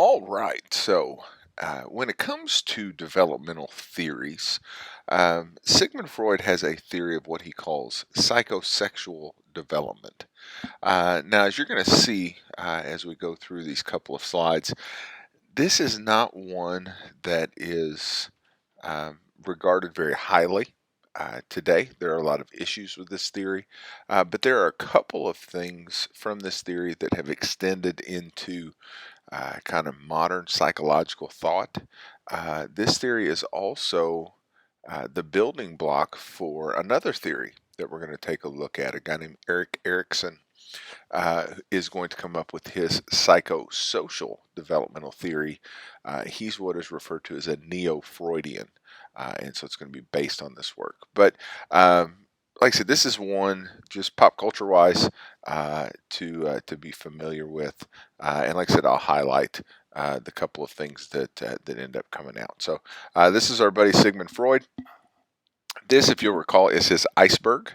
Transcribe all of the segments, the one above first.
All right. When it comes to developmental theories, Sigmund Freud has a theory of what he calls psychosexual development. Now, as you're going to see as we go through these couple of slides, this is not one that is regarded very highly. Today, there are a lot of issues with this theory, but there are a couple of things from this theory that have extended into kind of modern psychological thought. This theory is also the building block for another theory that we're going to take a look at. A guy named Eric Erikson is going to come up with his psychosocial developmental theory. He's what is referred to as a neo-Freudian, and so it's going to be based on this work. But like I said, this is one just pop culture wise to be familiar with, and like I said, I'll highlight the couple of things that end up coming out. So this is our buddy Sigmund Freud. This, if you'll recall, is his iceberg.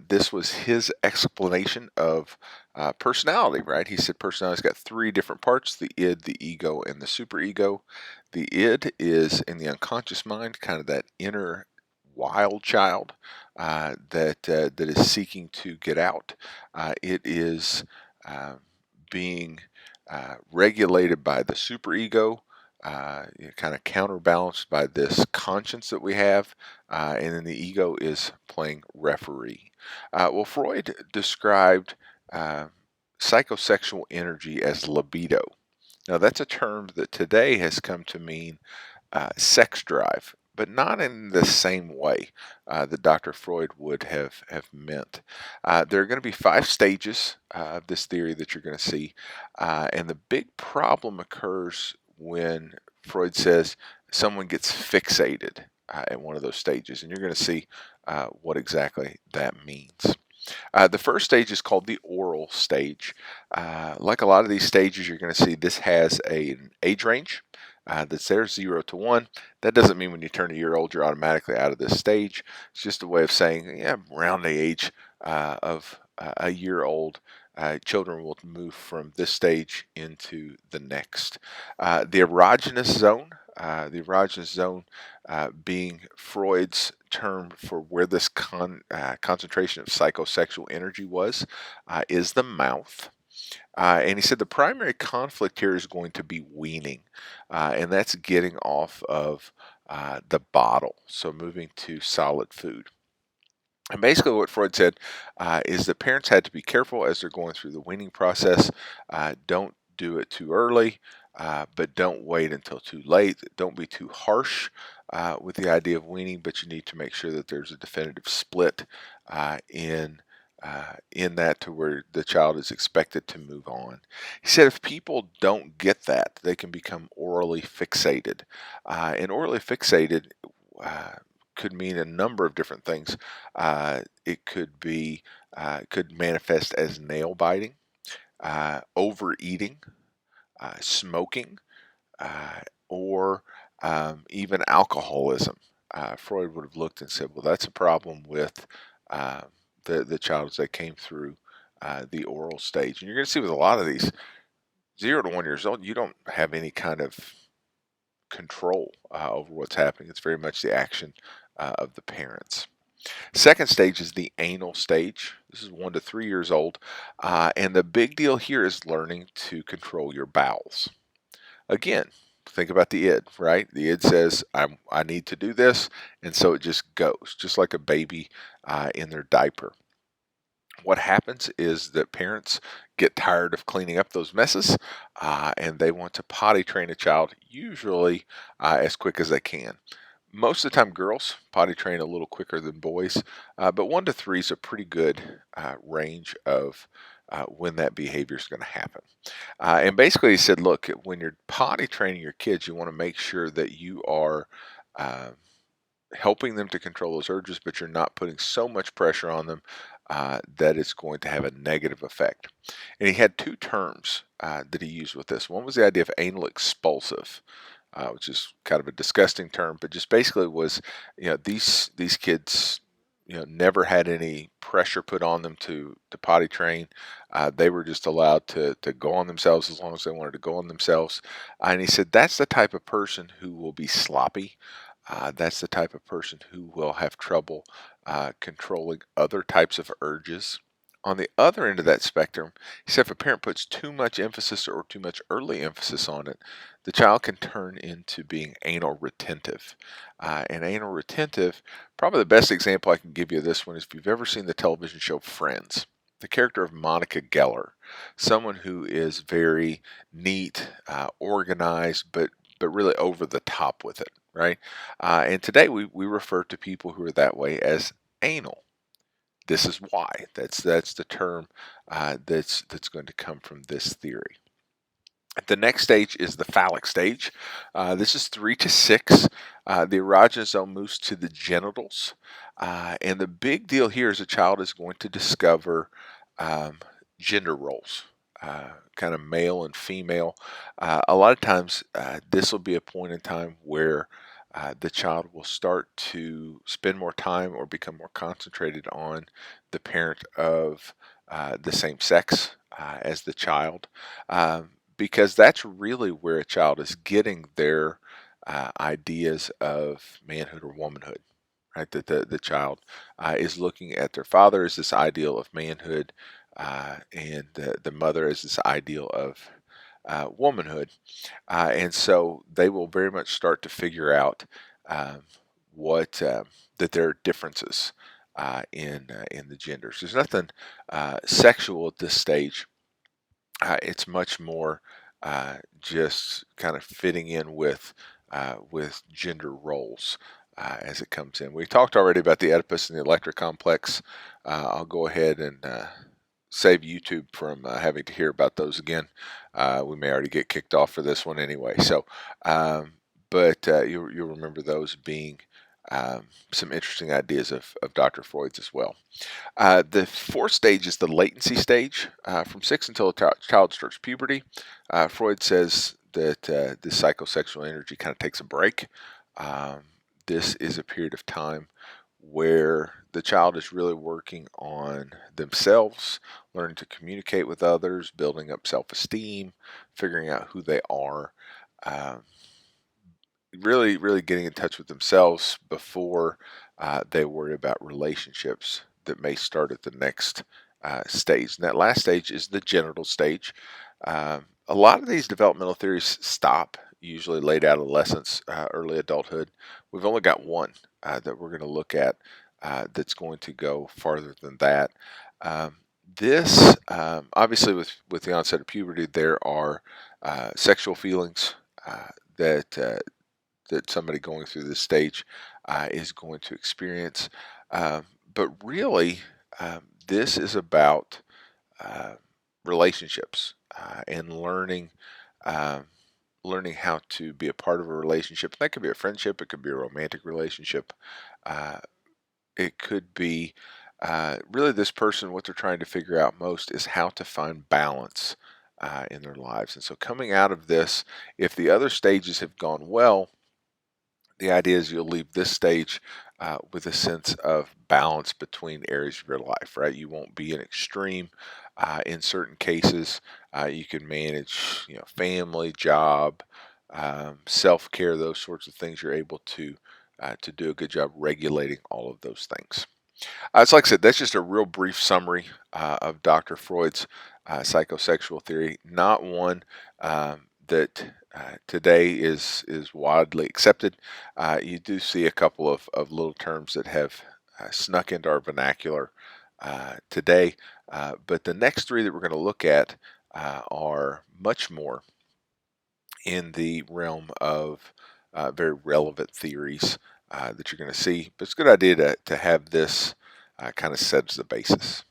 This was his explanation of personality, right? He said personality's got three different parts: the id, the ego, and the superego. The id is in the unconscious mind, kind of that inner wild child that is seeking to get out. It is being regulated by the superego, kind of counterbalanced by this conscience that we have, and then the ego is playing referee. Well, Freud described psychosexual energy as libido. Now, that's a term that today has come to mean sex drive, but not in the same way that Dr. Freud would have meant. There are going to be five stages of this theory that you're going to see, and the big problem occurs when Freud says someone gets fixated at one of those stages, and you're going to see what exactly that means. The first stage is called the oral stage. Like a lot of these stages, you're going to see this has an age range that's there, 0 to 1. That doesn't mean when you turn a year old, you're automatically out of this stage. It's just a way of saying, yeah, around the age of a year old, children will move from this stage into the next. The erogenous zone, being Freud's term for where this concentration of psychosexual energy was, is the mouth. And he said the primary conflict here is going to be weaning, and that's getting off of the bottle, so moving to solid food. And basically, what Freud said is that parents had to be careful as they're going through the weaning process. Don't do it too early, but don't wait until too late. Don't be too harsh with the idea of weaning, but you need to make sure that there's a definitive split in that to where the child is expected to move on. He said if people don't get that, they can become orally fixated. And orally fixated could mean a number of different things. It could manifest as nail biting, overeating, smoking, or even alcoholism. Freud would have looked and said, well, that's a problem with the child as they came through the oral stage. And you're going to see with a lot of these, 0 to 1 years old, you don't have any kind of control over what's happening. It's very much the action of the parents. Second stage is the anal stage. This is 1 to 3 years old. And the big deal here is learning to control your bowels. Again, think about the id, right? The id says, I need to do this, and so it just goes, just like a baby in their diaper. What happens is that parents get tired of cleaning up those messes, and they want to potty train a child, usually as quick as they can. Most of the time, girls potty train a little quicker than boys, but 1 to 3 is a pretty good range of when that behavior is going to happen. And basically, he said, look, when you're potty training your kids, you want to make sure that you are helping them to control those urges, but you're not putting so much pressure on them that it's going to have a negative effect. And he had two terms that he used with this. One was the idea of anal expulsive, which is kind of a disgusting term, but just basically was, these kids never had any pressure put on them to potty train. They were just allowed to go on themselves as long as they wanted to go on themselves. And he said that's the type of person who will be sloppy. That's the type of person who will have trouble controlling other types of urges. On the other end of that spectrum, he said if a parent puts too much emphasis or too much early emphasis on it, the child can turn into being anal retentive. And anal retentive, probably the best example I can give you of this one is if you've ever seen the television show Friends. The character of Monica Geller, someone who is very neat, organized, but really over the top with it, right? And today we refer to people who are that way as anal. This is why. That's the term that's going to come from this theory. The next stage is the phallic stage. This is 3 to 6. The erogenous zone moves to the genitals. And the big deal here is a child is going to discover um, gender roles, kind of male and female. A lot of times, this will be a point in time where the child will start to spend more time or become more concentrated on the parent of the same sex as the child. Because that's really where a child is getting their ideas of manhood or womanhood, right? That the child is looking at their father as this ideal of manhood, and the mother as this ideal of womanhood. And so they will very much start to figure out um, what that there are differences in the genders. There's nothing sexual at this stage. It's much more just kind of fitting in with gender roles as it comes in. We talked already about the Oedipus and the Electra complex. I'll go ahead and save YouTube from having to hear about those again. We may already get kicked off for this one anyway. So, but you'll remember those being some interesting ideas of Dr. Freud's as well. The fourth stage is the latency stage. From 6 until a child starts puberty, Freud says that the psychosexual energy kind of takes a break. Um, this is a period of time where the child is really working on themselves, learning to communicate with others, building up self esteem, figuring out who they are. Um, really getting in touch with themselves before they worry about relationships that may start at the next stage. And that last stage is the genital stage. A lot of these developmental theories stop usually late adolescence, early adulthood. We've only got one that we're going to look at that's going to go farther than that. Um, this obviously with the onset of puberty, there are sexual feelings that that somebody going through this stage is going to experience. But really, this is about uh, relationships and um, learning how to be a part of a relationship. That could be a friendship. It could be a romantic relationship. Uh, it could be really this person. What they're trying to figure out most is how to find balance in their lives. And so, coming out of this, if the other stages have gone well, the idea is you'll leave this stage with a sense of balance between areas of your life, right? You won't be an extreme in certain cases. You can manage, family, job, self-care, those sorts of things. You're able to do a good job regulating all of those things. So like I said, that's just a real brief summary of Dr. Freud's psychosexual theory, not one that today is widely accepted. You do see a couple of little terms that have snuck into our vernacular today, but the next three that we're going to look at are much more in the realm of very relevant theories that you're going to see. But it's a good idea to have this kind of set as the basis.